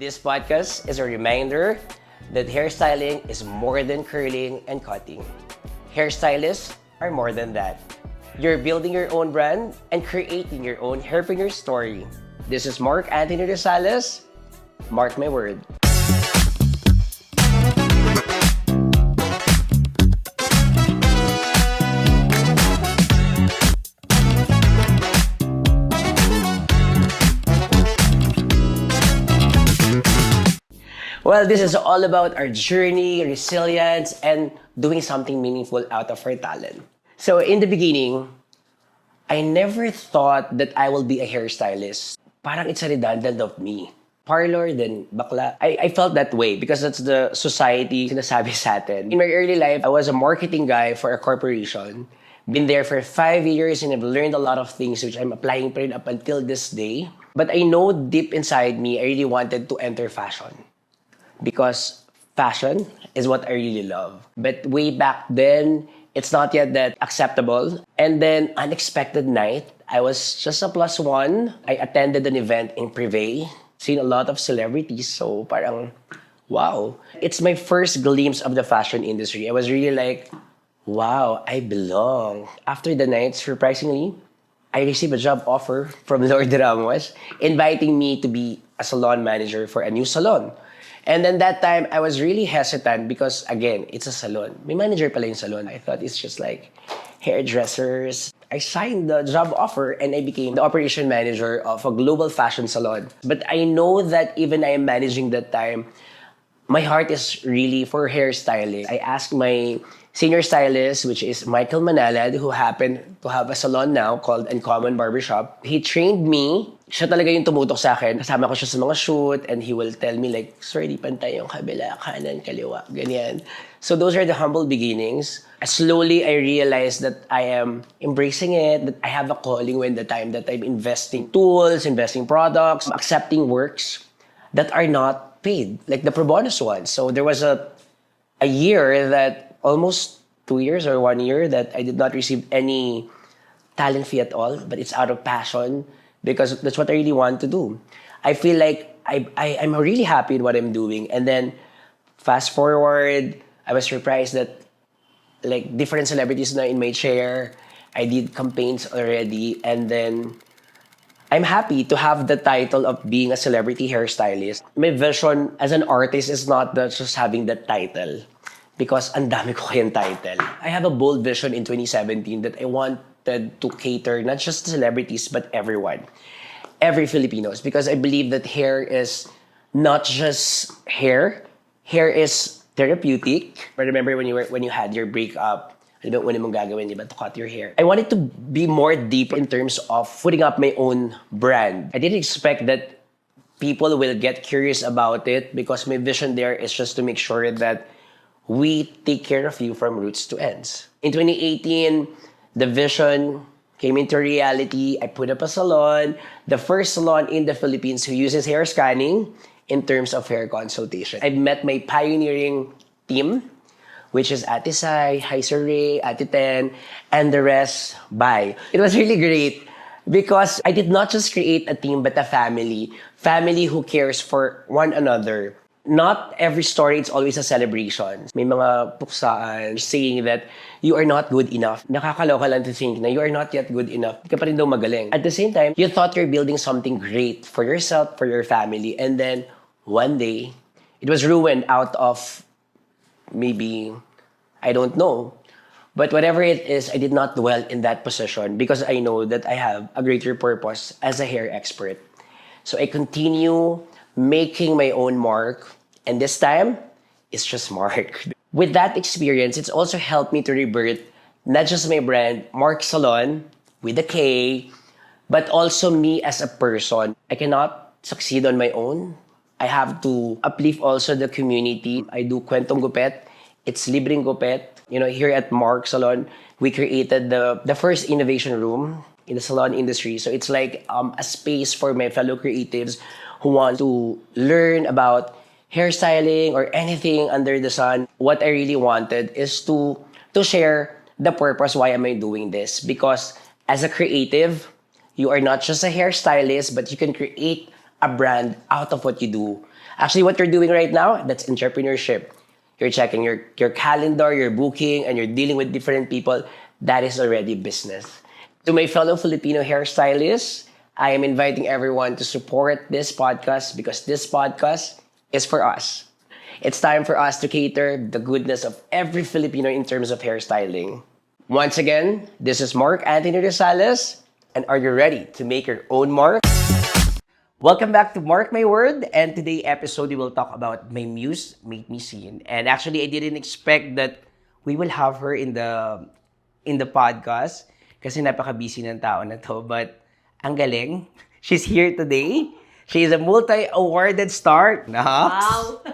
This podcast is a reminder that hairstyling is more than curling and cutting. Hairstylists are more than that. You're building your own brand and creating your own hairpreneur story. This is Mark Anthony Rosales. Mark my word. Well, this is all about our journey, resilience, and doing something meaningful out of our talent. So in the beginning, I never thought that I will be a hairstylist. Parang it's a redundant of me. Parlor, then bakla. I felt that way because that's the society sinasabi sa atin. In my early life, I was a marketing guy for a corporation. Been there for 5 years and I've learned a lot of things which I'm applying pa rin up until this day. But I know deep inside me, I really wanted to enter fashion. Because fashion is what I really love. But way back then, it's not yet that acceptable. And then, unexpected night, I was just a plus one. I attended an event in Privé, seen a lot of celebrities, so parang, wow. It's my first glimpse of the fashion industry. I was really like, wow, I belong. After the night, surprisingly, I received a job offer from Lord Ramos, inviting me to be a salon manager for a new salon. And then that time, I was really hesitant because, again, it's a salon. May manager pala yung salon. I thought it's just like hairdressers. I signed the job offer and I became the operation manager of a global fashion salon. But I know that even I am managing that time, my heart is really for hairstyling. I asked my senior stylist, which is Michael Manalad, who happened to have a salon now called Uncommon Barbershop. He trained me. Siya talaga yung tumutok sa akin. Kasama ko siya sa mga shoot and he will tell me like, sir, di pantay yung kabila, kanan, kaliwa, ganyan. So those are the humble beginnings. Slowly, I realized that I am embracing it, that I have a calling when the time that I'm investing tools, investing products, accepting works that are not paid, like the pro bonus ones. So there was a year that almost 2 years or 1 year that I did not receive any talent fee at all, but it's out of passion because that's what I really want to do. I feel like I'm really happy with what I'm doing. And then fast forward, I was surprised that like different celebrities na in my chair. I did campaigns already. And then I'm happy to have the title of being a celebrity hairstylist. My vision as an artist is not just having that title. Because ang dami ko kayang title. I have a bold vision in 2017 that I wanted to cater not just celebrities but everyone. Every Filipinos. Because I believe that hair is not just hair. Hair is therapeutic. I remember when you had your breakup, ano ba una mong gagawin, di ba, to cut your hair. I wanted to be more deep in terms of putting up my own brand. I didn't expect that people will get curious about it because my vision there is just to make sure that we take care of you from roots to ends. In 2018, the vision came into reality. I put up a salon, the first salon in the Philippines who uses hair scanning in terms of hair consultation. I've met my pioneering team, which is Ate Sai, Hi Sir Ray, Ate Ten, and the rest, bye. It was really great because I did not just create a team but a family. Family who cares for one another. Not every story, it's always a celebration. May mga puksaan saying that you are not good enough. Nakakaloka lang to think na you are not yet good enough. Hindi ka pa rin daw magaling. At the same time, you thought you're building something great for yourself, for your family. And then, one day, it was ruined out of maybe, I don't know. But whatever it is, I did not dwell in that position because I know that I have a greater purpose as a hair expert. So I continue making my own mark. And this time, it's just Mark. With that experience, it's also helped me to rebirth not just my brand, Mark Salon, with a K, but also me as a person. I cannot succeed on my own. I have to uplift also the community. I do Kwentong Gupet. It's Libreng Gupet. You know, here at Mark Salon, we created the first innovation room in the salon industry. So it's like a space for my fellow creatives who want to learn about hairstyling or anything under the sun. What I really wanted is to share the purpose why am I doing this. Because as a creative, you are not just a hairstylist, but you can create a brand out of what you do. Actually, what you're doing right now, that's entrepreneurship. You're checking your calendar, your booking, and you're dealing with different people. That is already business. To my fellow Filipino hairstylists, I am inviting everyone to support this podcast because this podcast is for us. It's time for us to cater the goodness of every Filipino in terms of hairstyling. Once again, this is Mark Anthony Rosales, and are you ready to make your own mark? Welcome back to Mark My Word, and today's episode we will talk about my muse made me seen. And actually, I didn't expect that we will have her in the podcast kasi napaka-busy ng tao na to. But ang galing, she's here today. She is a multi-awarded star. Wow!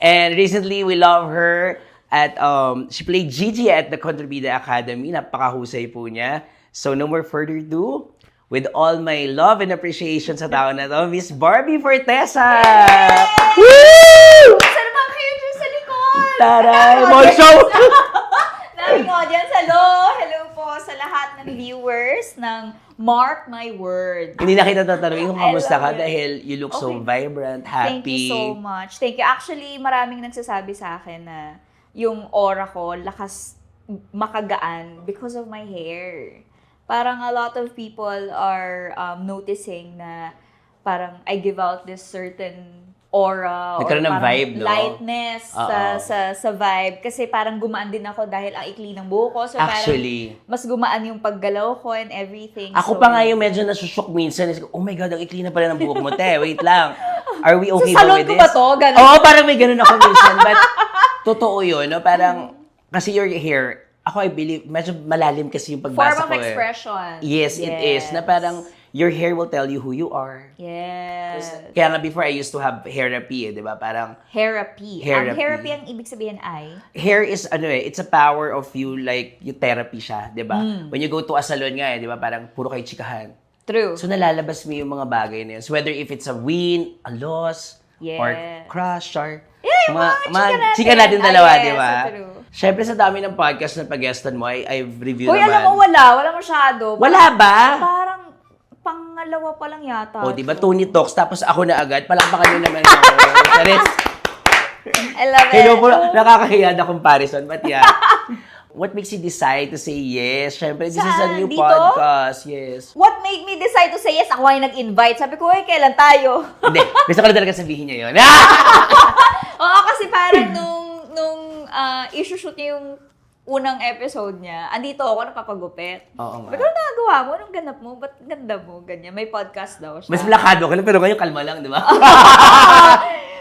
And recently, we love her at, she played Gigi at the Contribida Academy. Napakahusay po niya. So, no more further ado, with all my love and appreciation sa tao na to, Miss Barbie Fortesa! Woo! Saan naman kayo dyan sa likod? Taray! Mall show! Daming audience. Hello! Hello po sa lahat ng viewers ng Mark My Word. Hindi na kita tatanungin kung I kamusta ka love it. dahil you look so vibrant, happy. Thank you so much. Thank you. Actually, maraming nagsasabi sa akin na yung aura ko, lakas makagaan because of my hair. Parang a lot of people are noticing na parang I give out this certain aura or Nagkaroon ng parang vibe, no? lightness sa vibe. Kasi parang gumaan din ako dahil ang ikli ng buhok ko. So Actually. parang mas gumaan yung paggalaw ko and everything. Ako so, pa nga yung medyo nasushock minsan. Oh my God, ang ikli na pala ng buhok mo, te. Wait lang. Are we okay sa salon with ko this? ba to? Ganun. Oo, parang may ganun ako minsan. But, totoo yun, no? Parang, kasi your hair, ako I believe, medyo malalim kasi yung pagbasa Form ko of expression. Yes, it is. Na parang, your hair will tell you who you are. Yes. Kaya nga before, I used to have therapy, di ba? Parang, Therapy. Therapy. Ang therapy ang ibig sabihin ay? hair is, it's a power of you, like, yung therapy siya, di ba? When you go to a salon nga, di ba? Parang, puro kayo chikahan. True. So, nalalabas mo yung mga bagay na yun. So, whether if it's a win, a loss, or crush, or Yung mga chika natin dalawa, yes, di ba? true. Siyempre, sa dami ng podcast na pag-guestan mo, I've reviewed Hoy, naman. alam mo, wala masyado. Wala ba? Parang pangalawa pa lang yata. O, di ba, Tony Talks, tapos ako na agad, palakpakan nyo naman ako. Charis. I love it. Hello po, nakakahiya na comparison, but yeah. What makes you decide to say yes? Siyempre, this is a Saan? new Dito? podcast, yes. What made me decide to say yes? Ako ay nag-invite. Sabi ko, kailan tayo? Hindi, gusto ko na talaga sabihin niya yun. Oo, kasi parang nung i-shoot niya yung unang episode niya, andito ako napapagupit. Oo nga. Ba't ano nagawa mo? Anong ganap mo? Ba't ganda mo? Ganyan. May podcast daw siya. Mas plakado ka lang, pero ngayon kalma lang, di ba?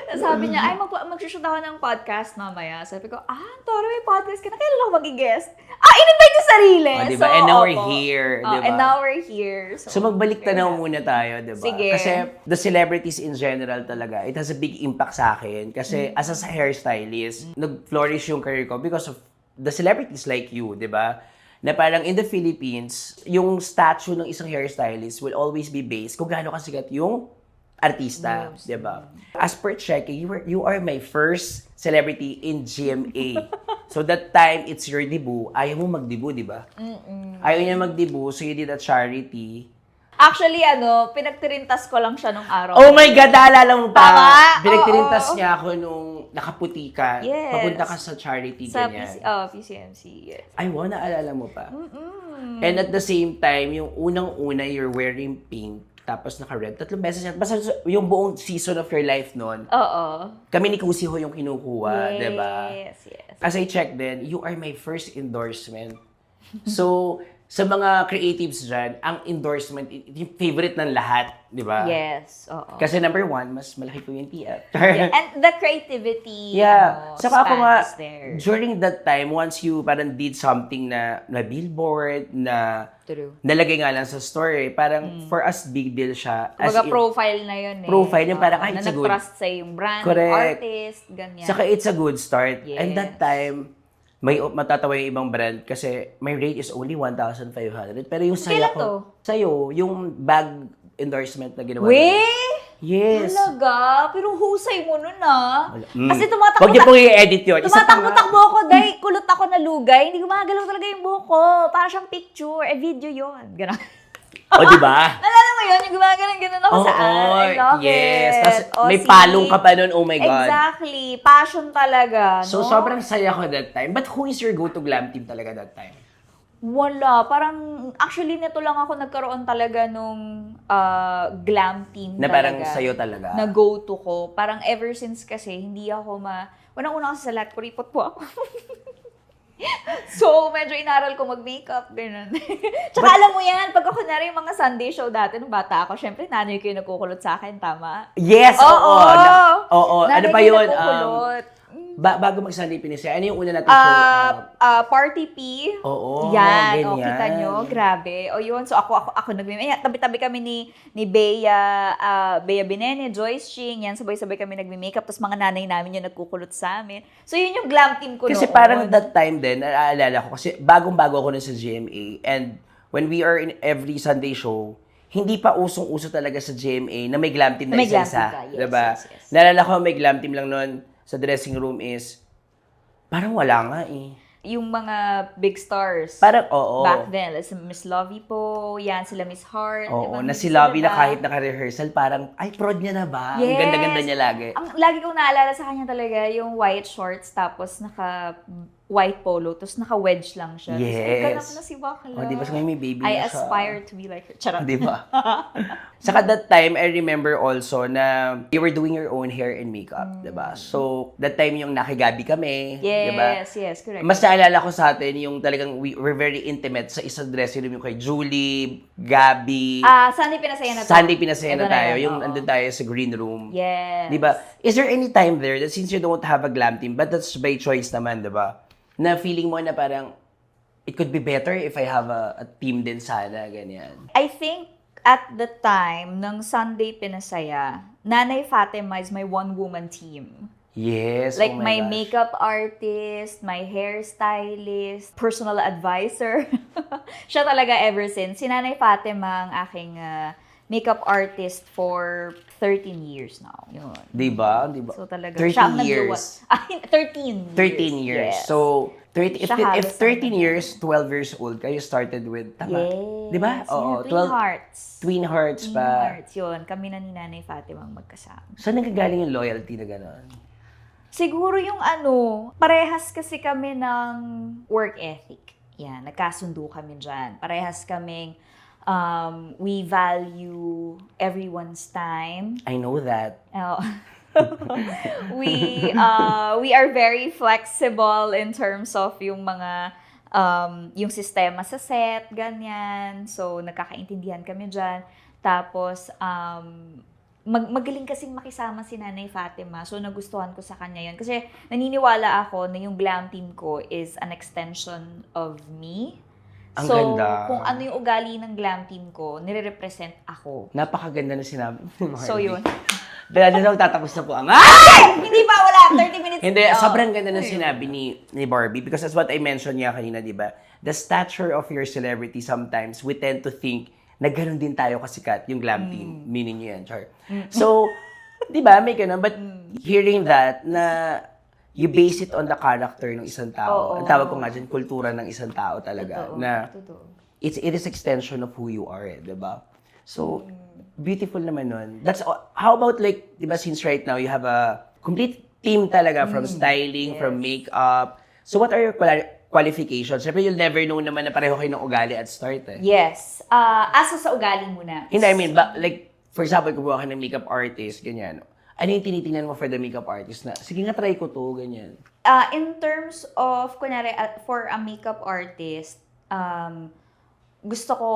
Sabi niya, ay, mag-shoot ako ng podcast mamaya. Sabi ko, Toro, may podcast ka na. Kailan ako mag-guest? In-invite yung sarili. Oh, diba? And now we're here, diba? And now we're here. So magbalik tanaw muna tayo, di ba? Sige. Kasi the celebrities in general talaga, it has a big impact sa akin. Kasi as a hairstylist, nag-flourish yung career ko because of the celebrities like you, di ba? Na parang in the Philippines, yung statue ng isang hairstylist will always be based kung gaano kasikat yung artista, di ba? As per checking, you are my first celebrity in GMA. So that time, it's your debut. Ayaw mo mag-debut, di ba? Ayaw niya mag-debut, so you did a charity. Actually, pinagtirintas ko lang siya nung araw. Oh my God, naalala mo pa. Tama? Pinagtirintas Oo. niya ako nung nakaputi ka. Yes. Papunta ka sa charity, Sa ganyan. PCMC, yes. Ay, wow, naalala mo pa. And at the same time, yung unang-una, you're wearing pink, tapos naka-red. 3 beses yan. Basta yung buong season of your life noon, Oo. kami ni Kusi ho yung kinukuha, Yes, di ba? yes. As I checked then, you are my first endorsement. So, sa mga creatives dyan, ang endorsement, yung favorite ng lahat, di ba? Yes, oo. Kasi number 1, mas malaki po yung TF. Yeah, and the creativity, Saka ako nga, spans there. during that time, once you parang did something na billboard, na True. nalagay nga lang sa story, parang for us, big deal siya. Kumbaga in- profile na yun eh. Profile yun, parang, ay, na it's a good- nag-trust sa'yo yung brand, Correct. artist, ganyan. Saka it's a good start. And Yes. that time, may matatawa yung ibang brand kasi my rate is only 1,500. Pero yung saya Kailan ko, to? sa'yo, yung bag endorsement na ginawa. Weh! Yes. Talaga? Pero husay mo nun Kasi Huwag niyo pong i-edit yun. Isa pa nga. tumatakbo ako dahil kulot ako na lugay. Hindi gumagalaw talaga yung buhok ko. Para siyang picture. Video yon. Ganun. O, di ba? Nalala mo yun? Yung gumagano'n-ganon ako sa I love yes. it. Tapos may see? palong ka pa nun, oh my God. Exactly. Passion talaga, So, no? sobrang saya ko that time. But who is your go-to glam team talaga that time? Wala. Parang, actually, nito lang ako nagkaroon talaga nung glam team Na talaga. parang sa'yo talaga. Na go-to ko. Parang ever since kasi, hindi ako unang-una kasi sa lahat, kuripot po ako. So, medyo inaral ko mag-makeup, gano'n. Tsaka alam mo yan, pag ako na rin mga Sunday show dati, nung bata ako, syempre, nanay ko yung nagkukulot sa akin, tama? Yes! Oo! Oo! Ano Nanay pa ko yung yun? nagkukulot. Bago mag-Sunday Pinisaya, ano yung una natin show? Party P. Oo, Yan. ganyan. O, kita nyo. Grabe. O, yun. So, ako nagme-makeup. Tabi-tabi kami ni Bea Binene, Joyce Ching. Yan, sabay-sabay kami nagme-makeup. Tapos mga nanay namin yung nagkukulot sa amin. So, yun yung glam team ko Kasi noon. parang that time din, naaalala ko, kasi bagong-bago ako nun sa GMA. And when we are in every Sunday show, hindi pa usong-uso talaga sa GMA na may glam team na May glam isa-isa. team ka. Yes, Diba? yes. Naalala ko, may glam team lang nun sa dressing room is, parang wala nga eh. Yung mga big stars. Parang, oo. Back then, like, Miss Lovey po, yan, sila Miss Heart. Oo, Ibang na si sila, Lovey diba? na kahit naka-rehearsal, parang, ay, prod niya na ba? Ang Yes. ganda-ganda niya lagi. Ang lagi kong naalala sa kanya talaga, yung white shorts, tapos naka-white polo, tapos naka-wedge lang siya. Yes. Tapos, ay, ganap na si Bakla. Oh, di ba? May baby I na siya. aspire to be like her. Charot. Di ba? Saka that time, I remember also na you were doing your own hair and makeup, di ba? So, that time yung nakigabi kami, di ba? Yes, correct. Mas naalala ko sa atin yung talagang we're very intimate sa isang dressing room yung kay Julie, Gabby, Sunday Pinasaya na to. Sunday Pinasaya na Ito tayo, yun, yung oo. andun tayo sa green room. Yes. Di ba? Is there any time there that since you don't have a glam team, but that's by choice naman, di ba? Na feeling mo na parang, it could be better if I have a team din sana, ganyan. I think at the time ng Sunday Pinasaya, Nanay Fatima is my one-woman team. Yes, Like oh my gosh. makeup artist, my hairstylist, personal advisor. Siya talaga ever since. Si Nanay Fatima ang aking makeup artist for 13 years now. Yun. Di ba? Di ba? So talaga, 13 siya ang years. 13 years. 13 years. Yes. So, 30, Siya halos if 13 ang- years, 12 years old kayo started with, tama? Yes. Di ba? Oo, Twin Hearts. Twin Hearts Twin pa. Hearts, yun. Kami na ni Nanay Fatima ang magkasama. Saan nagagaling yung loyalty na gano'n? Siguro yung parehas kasi kami ng work ethic. Yan, nagkasundo kami dyan. Parehas kaming we value everyone's time. I know that. Uh, we are very flexible in terms of yung mga yung sistema sa set, ganyan. So, nagkakaintindihan kami dyan. Tapos, magaling kasing makisama si Nanay Fatima. So, nagustuhan ko sa kanya yun. Kasi naniniwala ako na yung glam team ko is an extension of me. Ang So, ganda. kung ano yung ugali ng glam team ko, nire-represent ako. Napakaganda na sinabi. So, yun. Dahil na tatapos na po ang... Hindi pa, wala. 30 minutes. Hindi, Oh. sobrang ganda na sinabi ni Barbie because that's what I mentioned niya kanina, di ba? The stature of your celebrity sometimes, we tend to think na gano'n din tayo kasikat, yung glam team. Meaning niyo yan, Char. So, di ba, may ganun. But hearing that, na you base it on the character ng isang tao. Oo. Ang tawag ko nga dyan, kultura ng isang tao talaga. Totoo. Na Totoo. it is extension of who you are, di ba? So, beautiful naman nun. How about like, di ba, since right now, you have a complete team talaga from styling, from makeup. So, what are your qualifications? Siyempre, you'll never know naman na pareho kayo ng ugali at start eh. Yes. Asa sa ugali muna. Hindi, I mean, like, for example, kumuha ka ng makeup artist, ganyan. Ano yung tinitingnan mo for the makeup artist na, sige nga, try ko to, ganyan. In terms of, kunyari, for a makeup artist, gusto ko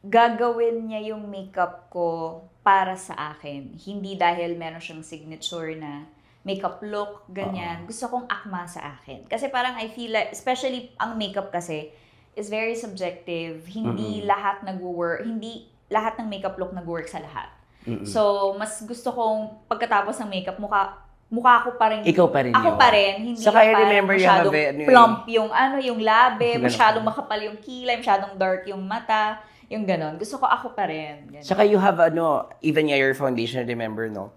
gagawin niya yung makeup ko para sa akin. Hindi dahil meron siyang signature na makeup look, ganyan. Gusto kong akma sa akin. Kasi parang I feel like, especially ang makeup kasi, is very subjective. Hindi lahat nag-work, hindi lahat ng makeup look nag-work sa lahat. So, mas gusto kong pagkatapos ng makeup, mukha ko pa rin. Ikaw pa rin Ako yun. pa rin. Hindi Saka I parang remember you have masyadong a- plump yung labi, Ganun. masyadong makapal yung kilay, masyadong dark yung mata, yung ganon. Gusto ko ako pa rin. Ganon. Saka you have, even your foundation, remember, no?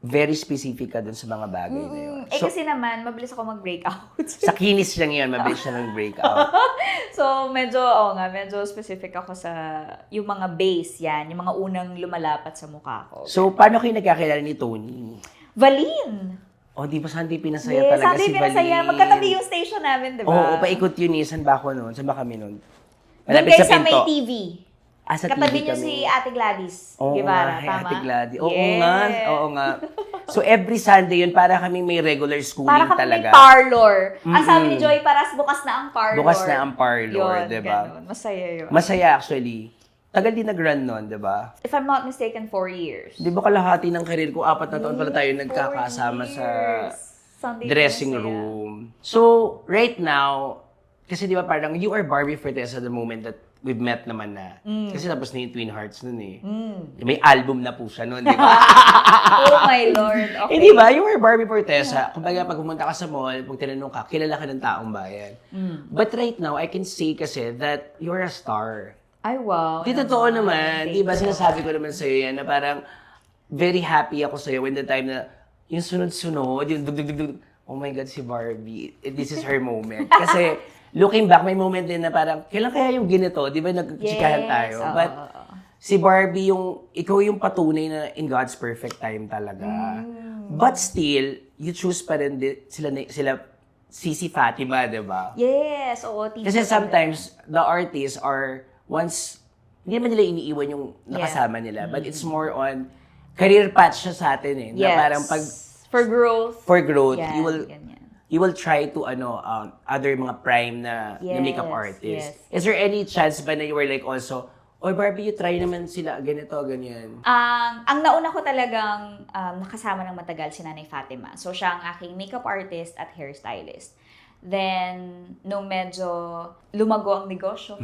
very specific ka dun sa mga bagay na yun. Kasi naman, mabilis ako mag-breakout. Sa kinis lang yun, mabilis siya mag-breakout. So, medyo specific ako sa yung mga base yan, yung mga unang lumalapat sa mukha ko. So, paano kayo nagkakilala ni Tony? Valin! Di ba Sunday Pinasaya talaga Sunday si Pinasaya. Valin? Magkatabi yung station namin, di ba? Oo, paikot yun eh. Saan ba ako nun? Saan ba kami nun? Doon kayo sa may TV. Sa Katabi TV niyo kami. si Ate Gladys Oo Guevara, nga, tama? Ate Gladys. Oo Yeah. nga. So, every Sunday yun, para kami may regular schooling Para kami talaga. may parlor. Ang sabi ni Joy Paras, bukas na ang parlor. Bukas na ang parlor, Yun, di ba? ganun. Masaya yun. Masaya actually. Tagal din nag-run nun, di ba? If I'm not mistaken, 4 years. Di ba kalahati ng career ko, 4 na taon pala tayo nagkakasama 4 sa years. Sunday dressing Pinasaya. room. So, right now, kasi di ba parang you are Barbie Fortesa the moment that we've met naman na. Kasi tapos na yung Twin Hearts nun eh. May album na po siya nun, di ba? Oh my Lord. Okay. Eh, di ba? You were Barbie Fortesa. Kumbaga, pag pumunta ka sa mall, pag tinanong ka, kilala ka ng taong bayan. But right now, I can say kasi that you're a star. Ay, wow. Di totoo naman. Di ba sinasabi ko naman sa'yo yan na parang very happy ako sa'yo when the time na yung sunod-sunod, yung dug-dug-dug, oh my God, si Barbie. This is her moment. Kasi looking back, may moment din na parang, kailan kaya yung ginito? Di ba nagchikahan tayo? oo, But oo. si Barbie, ikaw yung patunay na in God's perfect time talaga. But still, you choose pa rin sila Sisi Fatima, di ba? Yes, oo. teacher Kasi ka sometimes, the artists are, once, hindi naman nila iniiwan yung nakasama nila, but it's more on, career path siya sa atin eh. Yes. Na parang pag, For growth. for growth, Yan, ganyan. you will try to, other mga prime na makeup Yes, artists. yes. Is there any chance ba na you were like also, oh Barbie, you try naman sila, ganito, ganyan? Ang nauna ko talagang nakasama ng matagal si Nanay Fatima. So, siya ang aking makeup artist at hairstylist. Then, nung medyo lumago ang negosyo.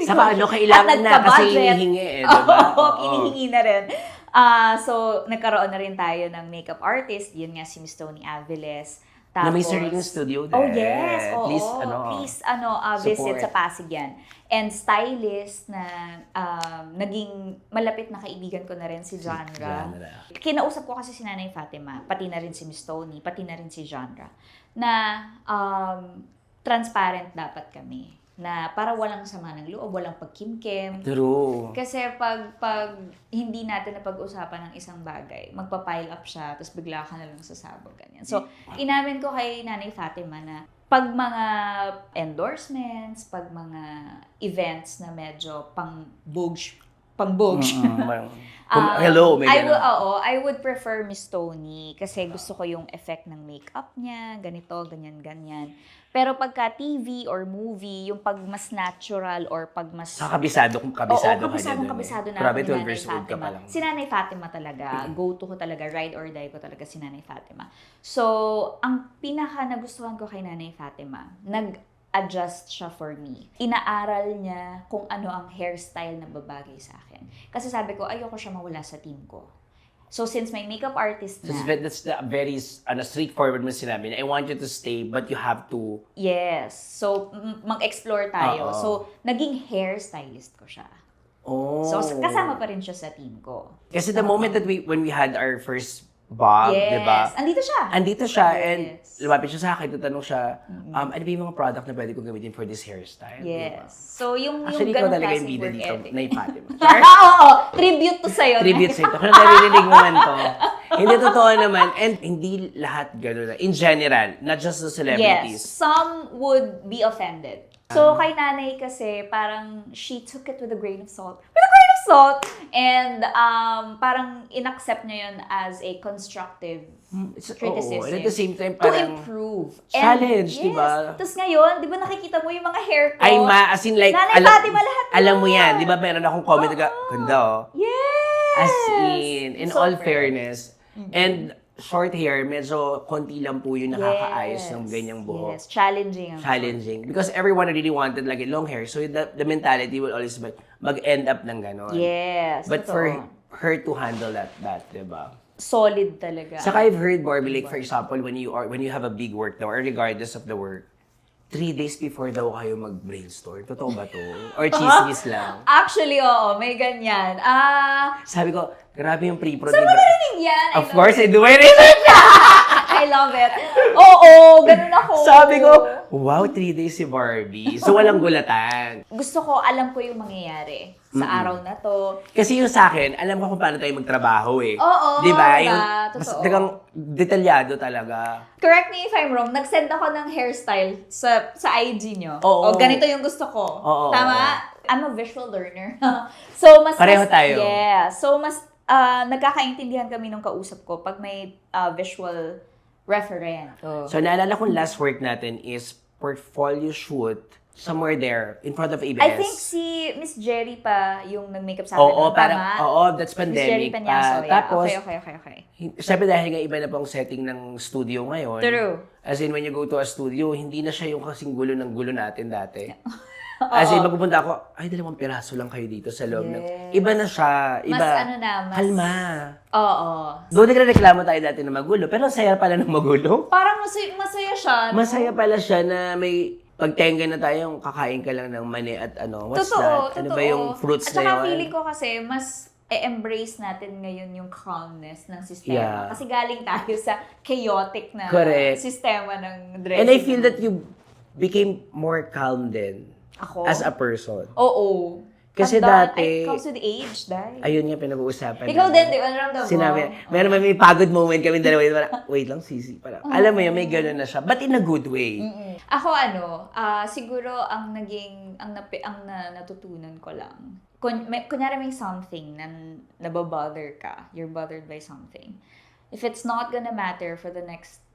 Saka kailangan At na kasi nagka-budget. hinihingi eh, diba? Oo, hinihingi na rin. So, nagkaroon na rin tayo ng makeup artist. Yun nga si Miss Tony Aviles. Na may sariling studio din. Oh, yes. Oo, Please, visit support. sa Pasig yan. And stylist na naging malapit na kaibigan ko na rin si Genre. Kinausap ko kasi si Nanay Fatima, pati na rin si Miss Tony, pati na rin si Genre, na transparent dapat kami. Na para walang sama ng loob, walang pagkimkim. True. Kasi pag hindi natin napag-usapan ng isang bagay, magpa-pile up siya, tapos bigla ka na lang sasabog, ganyan. So, inamin ko kay Nanay Fatima na pag mga endorsements, pag mga events na medyo pang-boge, Hello, may ganun. I would prefer Miss Tony kasi gusto ko yung effect ng makeup niya, ganito, ganyan. Pero pagka TV or movie, yung pag mas natural or pag mas... Kabisado ka dyan. Kabisado na Grabe, ako 12 ni Nanay years old ka pa Fatima. lang. Si Nanay Fatima talaga, go-to ko talaga, ride or die ko talaga si Nanay Fatima. So, ang pinaka nagustuhan ko kay Nanay Fatima, nag-adjust siya for me. Inaaral niya kung ano ang hairstyle na babagay sa akin. Kasi sabi ko, ayoko siya mawala sa team ko. So, since may makeup artist na... That's the very straightforward mo sinabi na I want you to stay, but you have to... Yes. So, mag-explore tayo. Oo. So, naging hairstylist ko siya. Oh. So, kasama pa rin siya sa team ko. Kasi the moment that when we had our first Bob, Yes. di ba? Andito siya. And Yes. lumapit siya sa akin, tatanong siya, ano ba yung mga product na pwede kong gamitin for this hairstyle? Yes. So, yung Actually, ikaw ganun talaga yung klaseng bida work dito, ethic. na Fatima. Oo, tribute to sa'yo. Tribute sa ito. Kung naririnig mo man to, hindi totoo naman. And hindi lahat gano'n. In general, not just the celebrities. Yes. Some would be offended. So, kay Nanay kasi, parang she took it with a grain of salt. And parang in-accept niya yun as a constructive criticism. And at the same time, to parang improve. challenge, And, di ba? Tapos ngayon, di ba nakikita mo yung mga hair ko? Ay, as in like, Nanay Fatima, lahat alam mo yun. yan, di ba meron akong comment na, ganda oh. Yes! As in all Super. fairness. And short hair, medyo konti lang po yung nakakaayos ng ganyang buhok. Yes, challenging. Challenging. Because everyone really wanted like long hair. So the mentality will always mag-end up ng ganon. Yes. But totoo. for her to handle that, diba? Solid talaga. Saka I've heard, Barbie, like for example, when you have a big work now, or regardless of the work, 3 days before daw kayo mag-brainstorm. Totoo ba to? Or chismis lang? Actually, oo, may ganyan. Sabi ko, grabe yung pre-pro. Saan mo narinig yan? Of course, I do my research! I love it. Oo, ganun ako. Sabi ko, wow, 3 days si Barbie. So, walang gulatan. Gusto ko, alam ko yung mangyayari sa araw na to. Kasi yung sa akin, alam ko kung paano tayo magtrabaho eh. Oo, Di ba? diba? Yung, mas Totoo. talagang detalyado talaga. Correct me if I'm wrong, nag-send ako ng hairstyle sa IG nyo. Oo. O ganito yung gusto ko. Oo. Tama? I'm a visual learner. So, Pareho tayo. Yeah. So, mas nagkakaintindihan kami nung kausap ko pag may visual referent. So, naalala kong last work natin is portfolio shoot somewhere there in front of ABS. I think si Miss Jerry pa yung nag-makeup sa akin. Oo, no? parang, Tama? oo, that's Miss Jerry pandemic Peñaso, pa. yeah. Tapos, Okay. syempre dahil nga iba na pong setting ng studio ngayon. True. As in, when you go to a studio, hindi na siya yung kasing gulo ng gulo natin dati. As in, magpupunta ako, ay, 2 piraso lang kayo dito sa loob ng... Iba na siya. Iba. Mas ano na, mas... Kalma. Oo. Doon nagreklamo tayo dati na magulo, pero ang saya pala ng magulo. Parang masaya siya. No? Masaya pala siya na may pagtenga na tayong kakain ka lang ng mani at ano, what's Totoo, that? Ano totoo. ba yung fruits At na saka yun? feeling ko kasi mas embrace natin ngayon yung calmness ng sistema. Yeah. Kasi galing tayo sa chaotic na Correct. sistema ng dressing. And I feel that you became more calm then Ako? as a person. Oo. Kasi Tandaan, dati- it comes with age, dahil. Ayun nga pinag-uusapan. Ikaw namin. din, di ba? Naramdaman mo? Sinabi, meron may pagod moment kami dalawa. Parang, wait lang, sisi. Parang, alam mo yun, may gano'n na siya. But in a good way. Ako siguro ang natutunan ko lang. Kunyari may something na nababother ka, you're bothered by something. If it's not gonna matter for the next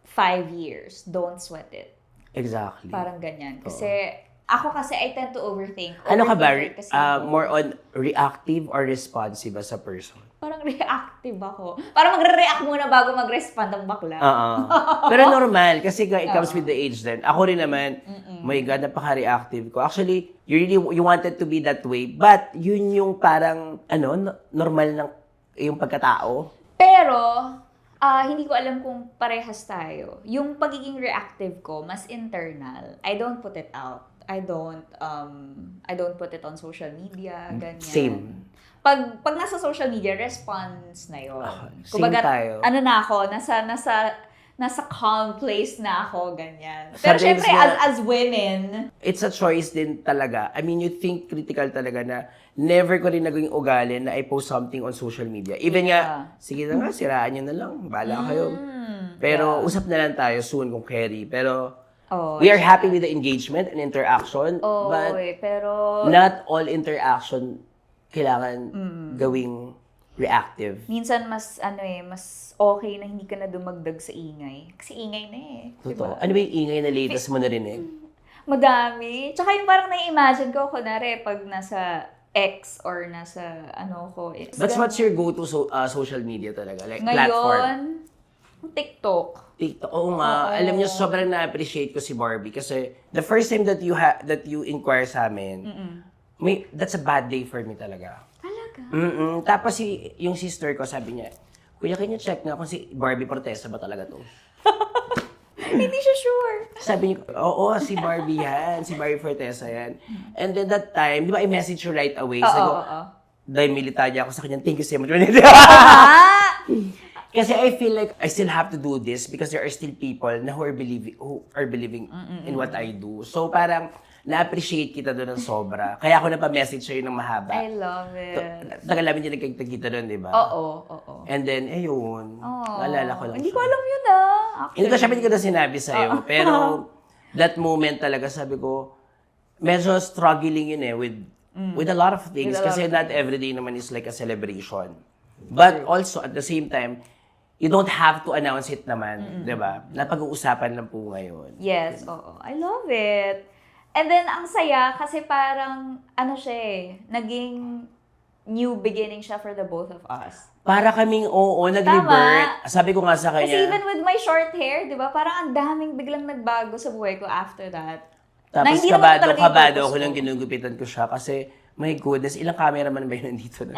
5 years, don't sweat it. Exactly. Parang ganyan. Kasi, ako kasi, I tend to overthink. Ano ka ba? Overthinker kasi More on reactive or responsive as a person? parang reactive ako. Parang magre-react muna bago mag-respond ang bakla. Pero normal, kasi it comes with the age then. Ako rin naman, my God, napaka-reactive ko. Actually, you wanted to be that way, but yun yung parang, normal ng yung pagkatao. Pero, hindi ko alam kung parehas tayo. Yung pagiging reactive ko, mas internal. I don't put it out. I don't put it on social media, ganyan. Same. Pag nasa social media, response na yun. Same tayo. Ano na ako, nasa calm place na ako, ganyan. Pero Sometimes syempre, nga- as women, It's a choice din talaga. I mean, you think critical talaga na never ko rin naging ugali na I post something on social media. Even nga, sige na nga, siraan nyo na lang. Bahala kayo. Pero usap na lang tayo soon kung carry. Pero we are happy with the engagement and interaction. But pero not all interaction kailangan gawing reactive. minsan mas okay na hindi ka na dumagdag sa ingay. Kasi ingay na eh. Totoo. Ano ba yung ingay na latest mo narinig? Madami. Tsaka yung parang nai-imagine ko, kunwari, pag nasa X or nasa But what's your go-to social media talaga? Like ngayon, platform? TikTok. TikTok. Oo nga. Alam niyo, sobrang na-appreciate ko si Barbie kasi the first time that you inquire sa amin, that's a bad day for me talaga. Talaga? Tapos yung sister ko sabi niya, Kuya, can you check nga kung si Barbie Protesa ba talaga to? Hindi siya sure. Sabi niya, oo, si Barbie yan. Si Barbie Fortesa yan. And then that time, di ba, I message her right away. Sabi ko, dahil militarya ako sa kanya, thank you so much. Kasi I feel like I still have to do this because there are still people na who are believing in what I do. So parang, na-appreciate kita doon ng sobra. Kaya ako napamessage sa'yo ng mahaba. I love it. Tagal namin din nagkita doon, di ba? Oo. And then, ayun. Naalala ko lang Hindi ko siya. alam yun Hindi ko syempre hindi ko na sinabi sa'yo. Pero, that moment talaga, sabi ko, medyo struggling yun with a lot of things. Kasi not every day naman is like a celebration. But also, at the same time, you don't have to announce it naman. Di ba? Napag-uusapan lang po ngayon. Yes, oo. I love it. And then, ang saya, kasi parang, naging new beginning siya for the both of us. Para kaming, nag-revert. Sabi ko nga sa kanya. Kasi even with my short hair, di ba, parang ang daming biglang nagbago sa buhay ko after that. Tapos hindi naman talaga yung kabado focus ako ko. nang ginugupitan ko siya kasi, my goodness, ilang cameraman ba yun nandito na?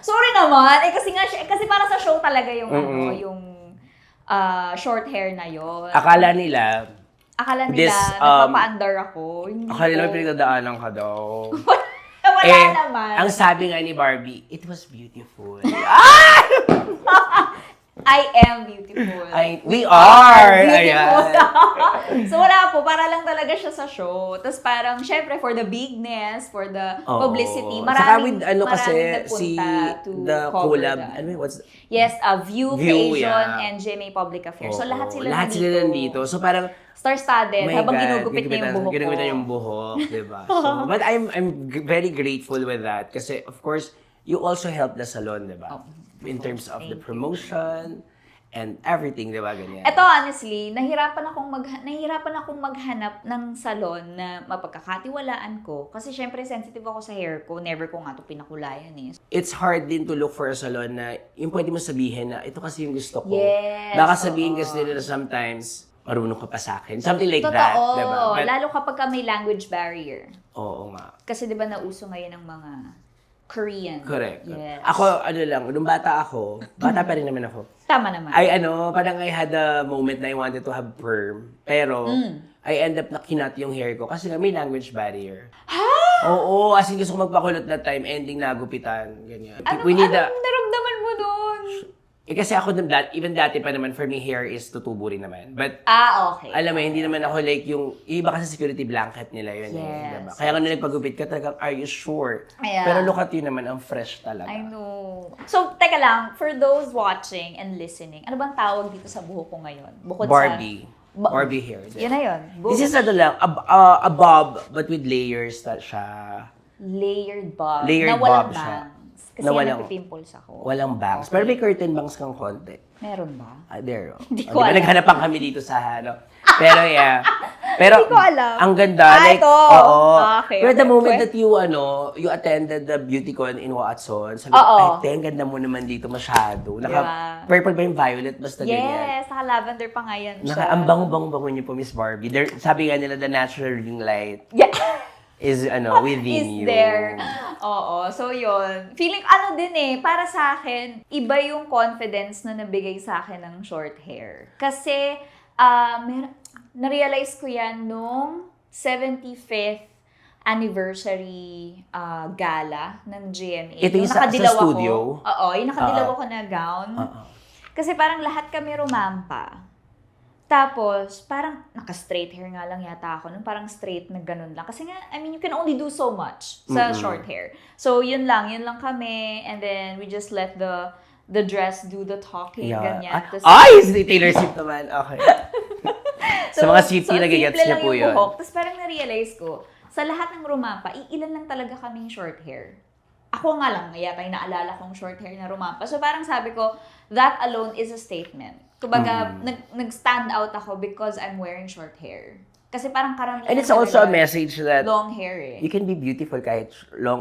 Sorry naman. Kasi para sa show talaga yung, yung short hair na yon. Akala nila, Akala nila, This, nagpapaandar ako. Hindi Akala ko. naman pinagdadaanan ka daw. Wala naman. Ang sabi nga ni Barbie, it was beautiful. I am beautiful. We are! Beautiful. Ayan. So wala po, para lang talaga siya sa show. Tapos parang, syempre, for the bigness, for the Oo. publicity, Saka maraming, with, kasi, maraming napunta to the cover collab, that. ano yun, what's, Yes, View, View, Creation, yeah. and GMA Public Affairs. So Oo, lahat sila lahat sila nandito. So parang, star-studded, my habang God, ginugupit niya yung buhok ko. ginugupitan yung buhok, diba? So, but very grateful with that. Kasi, of course, you also help the salon, diba? In terms of the promotion, and everything, diba? Ganyan. Ito, honestly, nahirapan akong maghanap ng salon na mapagkakatiwalaan ko. Kasi syempre, sensitive ako sa hair ko. Never ko nga ito pinakulayan eh. It's hard din to look for a salon na yung pwede mo sabihin na ito kasi yung gusto ko. Yes, Baka sabihin oo. kasi nila sometimes, marunong ka pa sa akin. Something like Totoo, that. Diba? But, lalo kapag ka may language barrier. oo nga. Kasi di ba nauso ngayon ng mga Korean. Correct. Yes. Ako, nung bata pa rin naman ako. Tama naman. Parang I had a moment na I wanted to have perm. Pero, I end up na kinat yung hair ko kasi nga may language barrier. Ha? Oo, as in gusto ko magpakulot na time, ending nagupitan. Ganyan. Anong naramdaman mo doon? Kasi ako, even dati pa naman, for me, hair is tutubo rin naman. But, Okay. alam mo, hindi naman ako like yung, iba kasi security blanket nila yun. Yes. Diba? Kaya nga nung nagpagupit ka, talagang, are you sure? Yeah. Pero look at you naman, ang fresh talaga. I know. So, teka lang, for those watching and listening, ano bang tawag dito sa buhok ko ngayon? Bukod Barbie. Ba- Barbie hair. Yun na yun. This is a bob, but with layers na siya. Layered bob. Layered na walang bob siya. bangs. Kasi Na walang- napipimples ako. Walang bangs. Okay. Pero may curtain bangs kang konti. Meron ba? There. Hindi Di ko ba alam. naghanapan kami dito sa Pero yeah. Pero Hindi ko alam. ang ganda. Like, Ito. oo. Okay, Pero the okay. moment that you attended the BeautyCon in Watson, sabi ko, Oo. ay, ang ganda mo naman dito masyado. Yeah. Purple ba yung violet? Basta ganyan. Yes, naka-lavender pa nga yan siya. Ang bango-bango niyo po, Miss Barbie. Sabi nga nila, the natural ring light Yeah. is within Is you. there. Oo. So, yun. Feeling, din para sa akin, iba yung confidence na nabigay sa akin ng short hair. Kasi, na-realize ko yan nung 75th anniversary gala ng GMA. Ito yung sa nakadilaw studio? Ako. Oo, yung nakadilaw ako na gown. Kasi parang lahat kami rumampa. Tapos, parang naka-straight hair nga lang yata ako. Parang straight na ganun lang. Kasi nga, you can only do so much sa short hair. So, yun lang kami. And then, we just let the dress do the talking, ganyan. Tapos, Si Taylor Swift naman. Okay. Sa mga Swiftie, nagigets simple niyo lang po yung yun. buhok. Tapos parang na-realize ko, sa lahat ng rumampa, ilan lang talaga kaming short hair. Ako nga lang, yata yung naalala kong short hair na rumampa. So parang sabi ko, that alone is a statement. Kumbaga, nag-stand out ako because I'm wearing short hair. Kasi parang karamihan And it's also a talaga message that long hair you can be beautiful kahit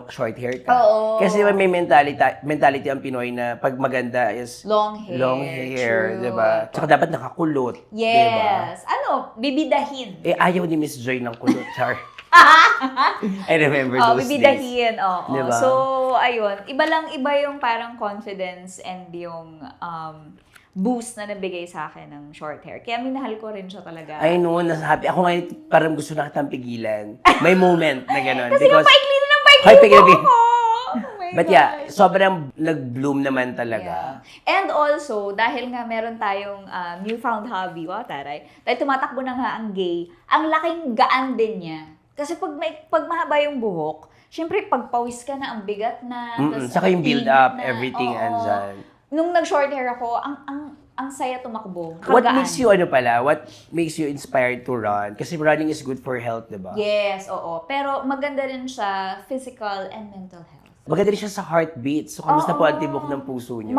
short hair ka. Oo. Kasi may mentality ang Pinoy na pag maganda is long hair. True. Diba? Tsaka dapat nakakulot. Yes. Bibidahin. Ayaw ni Miss Joy ng kulot, Char. I remember those days. Bibidahin. Oo. Diba? So, ayun. Iba yung parang confidence and yung boost na nabigay sa akin ng short hair. Kaya minahal ko rin siya talaga. I know, happy. Ako ngayon parang gusto na kitang pigilan. May moment na gano'n. Kasi yung paikli na ng paikli Ay, yung paikli. buhok ko. Oh my But God. yeah, sobrang nag-bloom naman talaga. Yeah. And also, dahil nga meron tayong newfound hobby, taray, dahil tumatakbo na nga ang gay, ang laking gaan din niya. Kasi pag mahaba yung buhok, syempre pagpawis ka na, ang bigat na. Saka yung build up, na, everything andyan. Nung nag-short hair ako, ang saya tumakbo. What Kagaan. makes you, what makes you inspired to run? Kasi running is good for health, di ba? Yes, oo. Pero maganda rin siya physical and mental health. Maganda rin siya sa heartbeat. So, kamusta po Oo. ang tibok ng puso niyo?